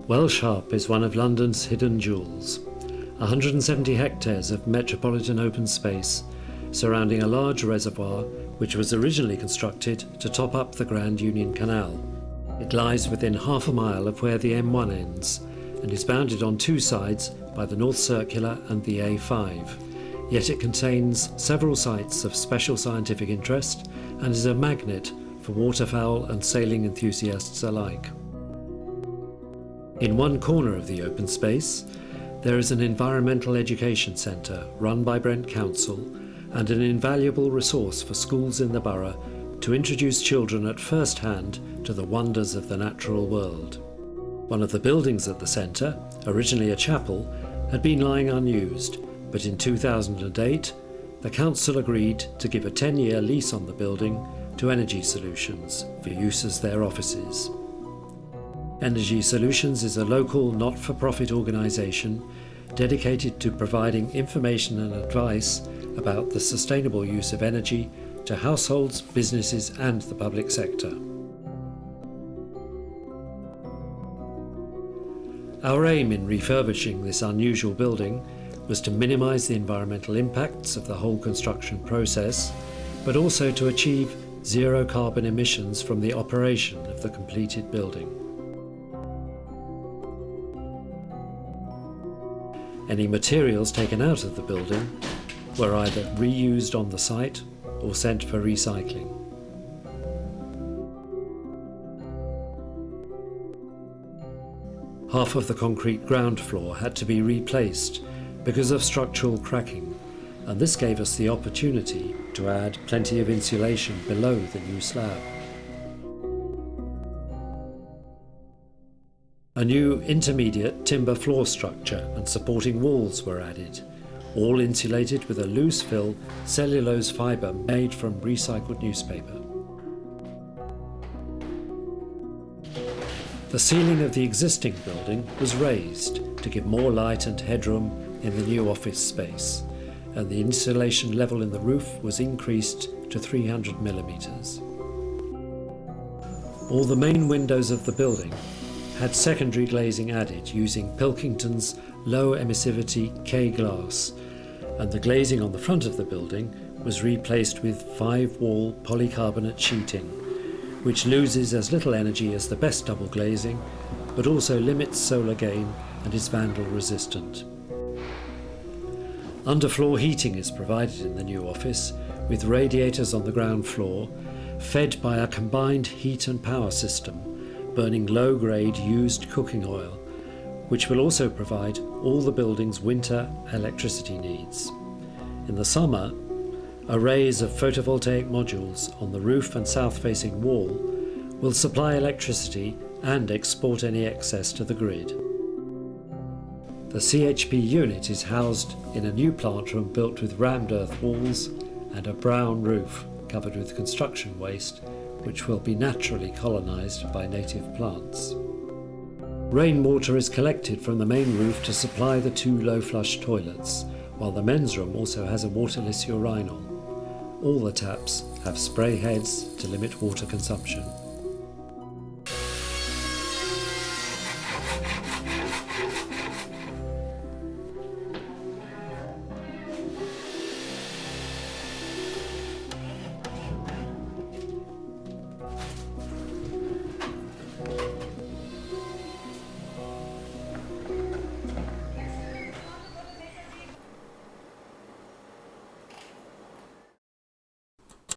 Welsh Harp is one of London's hidden jewels. 170 hectares of metropolitan open space surrounding a large reservoir which was originally constructed to top up the Grand Union Canal. It lies within half a mile of where the M1 ends and is bounded on two sides by the North Circular and the A5. Yet it contains several sites of special scientific interest and is a magnet for waterfowl and sailing enthusiasts alike. In one corner of the open space, there is an environmental education centre run by Brent Council and an invaluable resource for schools in the borough to introduce children at first hand to the wonders of the natural world. One of the buildings at the centre, originally a chapel, had been lying unused, but in 2008 the council agreed to give a 10-year lease on the building to Energy Solutions for use as their offices. Energy Solutions is a local not-for-profit organisation dedicated to providing information and advice about the sustainable use of energy to households, businesses and the public sector. Our aim in refurbishing this unusual building was to minimise the environmental impacts of the whole construction process, but also to achieve zero carbon emissions from the operation of the completed building. Any materials taken out of the building were either reused on the site or sent for recycling. Half of the concrete ground floor had to be replaced because of structural cracking, and this gave us the opportunity to add plenty of insulation below the new slab. A new intermediate timber floor structure and supporting walls were added, all insulated with a loose fill cellulose fibre made from recycled newspaper. The ceiling of the existing building was raised to give more light and headroom in the new office space, and the insulation level in the roof was increased to 300 millimetres. All the main windows of the building had secondary glazing added using Pilkington's low emissivity K glass, and the glazing on the front of the building was replaced with 5-wall polycarbonate sheeting, which loses as little energy as the best double glazing, but also limits solar gain and is vandal resistant. Underfloor heating is provided in the new office with radiators on the ground floor, fed by a combined heat and power system, burning low-grade used cooking oil, which will also provide all the building's winter electricity needs. In the summer, arrays of photovoltaic modules on the roof and south-facing wall will supply electricity and export any excess to the grid. The CHP unit is housed in a new plant room built with rammed earth walls and a brown roof covered with construction waste, which will be naturally colonised by native plants. Rainwater is collected from the main roof to supply the 2 low-flush toilets, while the men's room also has a waterless urinal. All the taps have spray heads to limit water consumption.